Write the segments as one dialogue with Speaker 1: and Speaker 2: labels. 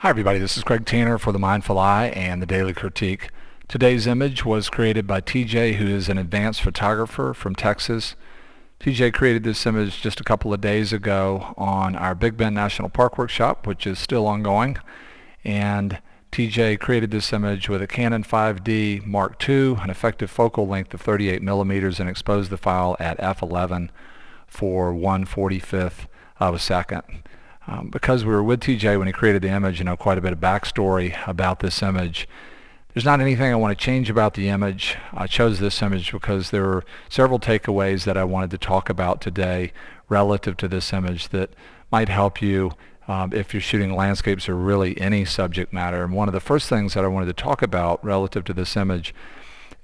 Speaker 1: Hi everybody, this is Craig Tanner for The Mindful Eye and the Daily Critique. Today's image was created by TJ, who is an advanced photographer from Texas. TJ created this image just a couple of days ago on our Big Bend National Park workshop, which is still ongoing. And TJ created this image with a Canon 5D Mark II, an effective focal length of 38 millimeters, and exposed the file at f11 for 1/45th of a second. Because we were with TJ when he created the image and know quite a bit of backstory about this image, there's not anything I want to change about the image. I chose this image because there were several takeaways that I wanted to talk about today relative to this image that might help you if you're shooting landscapes or really any subject matter. And one of the first things that I wanted to talk about relative to this image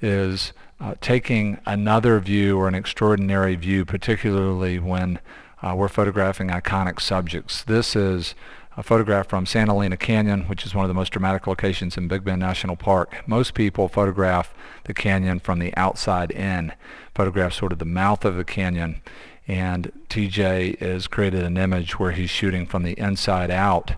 Speaker 1: is taking another view or an extraordinary view, particularly when we're photographing iconic subjects. This is a photograph from Santa Elena Canyon, which is one of the most dramatic locations in Big Bend National Park. Most people photograph the canyon from the outside in, photograph sort of the mouth of the canyon, and TJ has created an image where he's shooting from the inside out.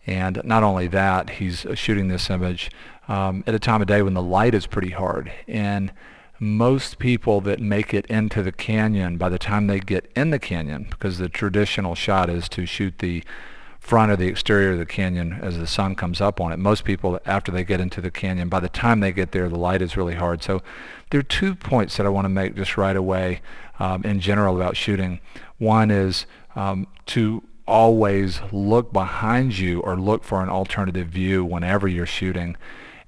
Speaker 1: And not only that, he's shooting this image at a time of day when the light is pretty hard. And most people that make it into the canyon, by the time they get in the canyon, because the traditional shot is to shoot the front or the exterior of the canyon as the sun comes up on it. Most people, after they get into the canyon, by the time they get there, the light is really hard. So there are 2 points that I want to make just right away in general about shooting. One is to always look behind you or look for an alternative view whenever you're shooting,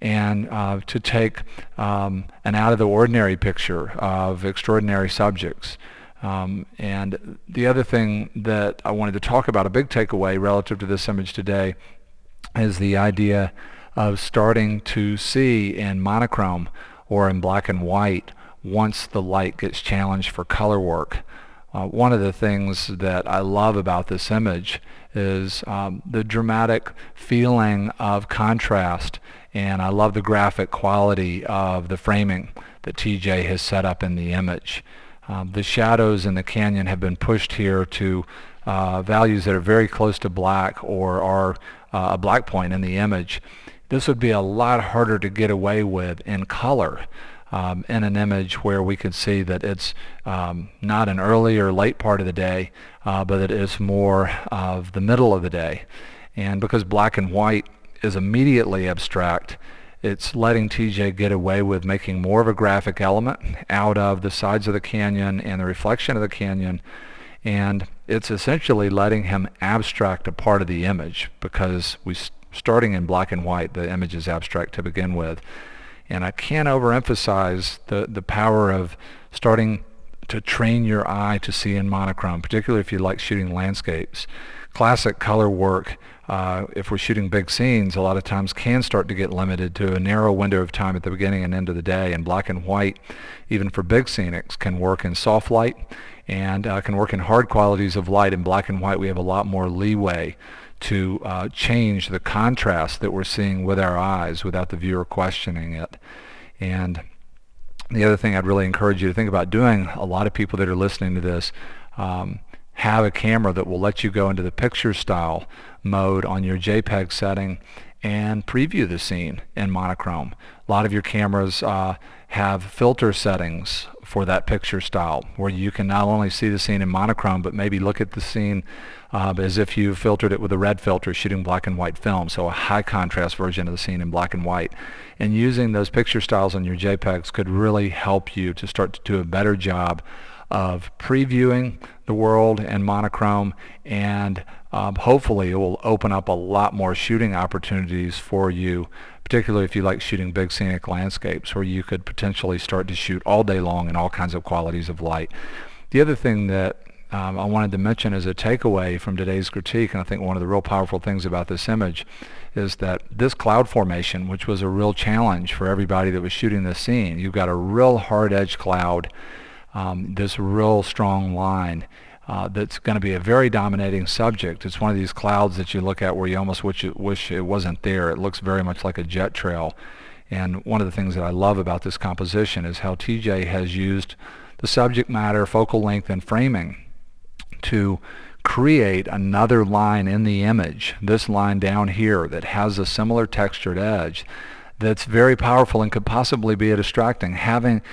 Speaker 1: and to take an out-of-the-ordinary picture of extraordinary subjects. And the other thing that I wanted to talk about, a big takeaway relative to this image today, is the idea of starting to see in monochrome or in black and white once the light gets challenged for color work. One of the things that I love about this image is the dramatic feeling of contrast, and I love the graphic quality of the framing that TJ has set up in the image. The shadows in the canyon have been pushed here to values that are very close to black or are a black point in the image. This would be a lot harder to get away with in color. In an image where we can see that it's not an early or late part of the day, but it is more of the middle of the day. And because black and white is immediately abstract, it's letting TJ get away with making more of a graphic element out of the sides of the canyon and the reflection of the canyon. And it's essentially letting him abstract a part of the image, because starting in black and white, the image is abstract to begin with. And I can't overemphasize the power of starting to train your eye to see in monochrome, particularly if you like shooting landscapes. Classic color work, if we're shooting big scenes, a lot of times can start to get limited to a narrow window of time at the beginning and end of the day. And black and white, even for big scenics, can work in soft light and can work in hard qualities of light. In black and white, we have a lot more leeway to change the contrast that we're seeing with our eyes without the viewer questioning it. And the other thing I'd really encourage you to think about doing, a lot of people that are listening to this have a camera that will let you go into the picture style mode on your JPEG setting and preview the scene in monochrome. A lot of your cameras have filter settings for that picture style, where you can not only see the scene in monochrome, but maybe look at the scene as if you filtered it with a red filter shooting black and white film, so a high contrast version of the scene in black and white. And using those picture styles on your JPEGs could really help you to start to do a better job of previewing the world in monochrome, and hopefully it will open up a lot more shooting opportunities for you, particularly if you like shooting big scenic landscapes, where you could potentially start to shoot all day long in all kinds of qualities of light. The other thing that I wanted to mention as a takeaway from today's critique, and I think one of the real powerful things about this image, is that this cloud formation, which was a real challenge for everybody that was shooting this scene, you've got a real hard edge cloud, this real strong line that's going to be a very dominating subject. It's one of these clouds that you look at where you almost wish it wasn't there. It looks very much like a jet trail. And one of the things that I love about this composition is how TJ has used the subject matter, focal length, and framing to create another line in the image, this line down here that has a similar textured edge, that's very powerful and could possibly be a distraction. Having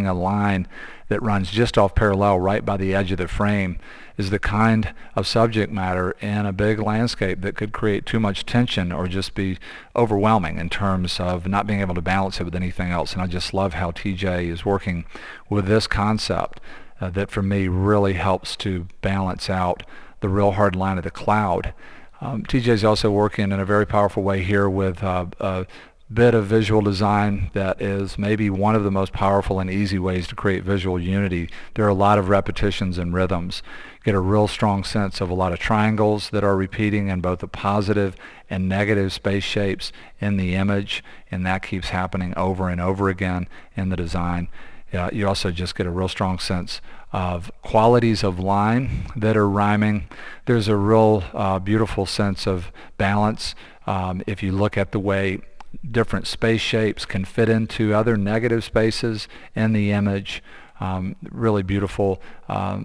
Speaker 1: a line that runs just off parallel right by the edge of the frame is the kind of subject matter in a big landscape that could create too much tension or just be overwhelming in terms of not being able to balance it with anything else. And I just love how TJ is working with this concept that for me really helps to balance out the real hard line of the cloud. TJ is also working in a very powerful way here with a bit of visual design that is maybe one of the most powerful and easy ways to create visual unity. There are a lot of repetitions and rhythms. Get a real strong sense of a lot of triangles that are repeating in both the positive and negative space shapes in the image, and that keeps happening over and over again in the design. You also just get a real strong sense of qualities of line that are rhyming. There's a real beautiful sense of balance if you look at the way different space shapes can fit into other negative spaces in the image. Really beautiful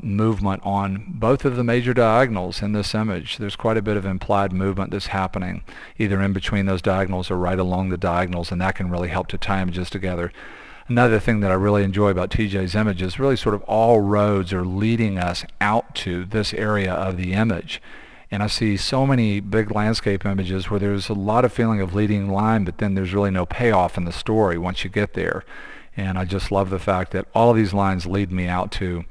Speaker 1: movement on both of the major diagonals in this image. There's quite a bit of implied movement that's happening either in between those diagonals or right along the diagonals, and that can really help to tie images together. Another thing that I really enjoy about TJ's image is really sort of all roads are leading us out to this area of the image. And I see so many big landscape images where there's a lot of feeling of leading line, but then there's really no payoff in the story once you get there. And I just love the fact that all of these lines lead me out to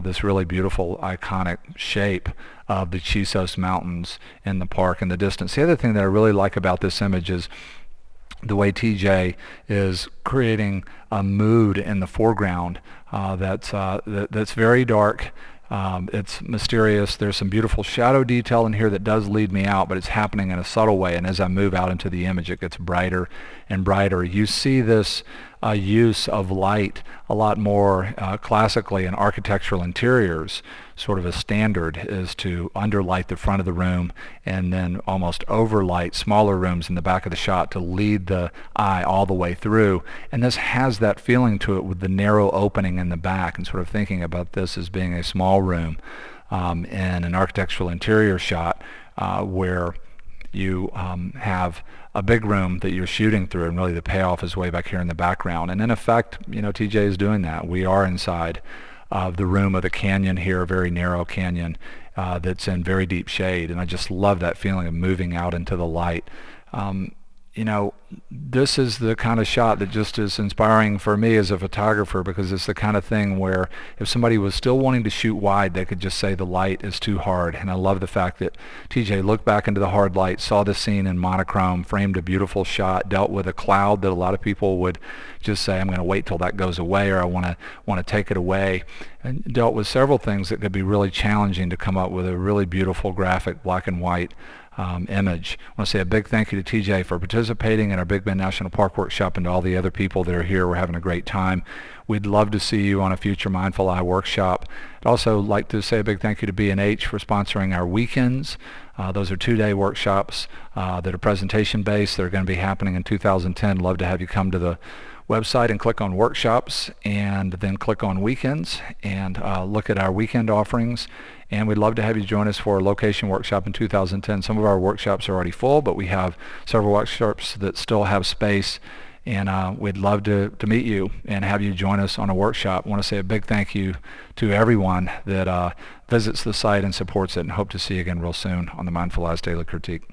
Speaker 1: this really beautiful, iconic shape of the Chisos Mountains in the park in the distance. The other thing that I really like about this image is the way TJ is creating a mood in the foreground that's very dark. It's mysterious. There's some beautiful shadow detail in here that does lead me out, but it's happening in a subtle way, and as I move out into the image it gets brighter and brighter. You see this use of light a lot more classically in architectural interiors. Sort of a standard is to underlight the front of the room and then almost overlight smaller rooms in the back of the shot to lead the eye all the way through. And this has that feeling to it with the narrow opening in the back, and sort of thinking about this as being a small room in an architectural interior shot where you have a big room that you're shooting through, and really the payoff is way back here in the background. And in effect, TJ is doing that. We are inside of the room of the canyon here, a very narrow canyon that's in very deep shade, and I just love that feeling of moving out into the light. This is the kind of shot that just is inspiring for me as a photographer, because it's the kind of thing where if somebody was still wanting to shoot wide, they could just say the light is too hard. And I love the fact that TJ looked back into the hard light, saw the scene in monochrome, framed a beautiful shot, dealt with a cloud that a lot of people would just say, I'm going to wait till that goes away, or I want to take it away, and dealt with several things that could be really challenging to come up with a really beautiful graphic black and white image. I want to say a big thank you to TJ for participating in our Big Bend National Park workshop, and to all the other people that are here. We're having a great time. We'd love to see you on a future Mindful Eye workshop. I'd also like to say a big thank you to B&H for sponsoring our weekends. Those are 2-day workshops that are presentation based. They're going to be happening in 2010. Love to have you come to the website and click on workshops, and then click on weekends and look at our weekend offerings. And we'd love to have you join us for a location workshop in 2010. Some of our workshops are already full, but we have several workshops that still have space, and we'd love to meet you and have you join us on a workshop. I want to say a big thank you to everyone that visits the site and supports it, and hope to see you again real soon on the Mindful Eyes Daily Critique.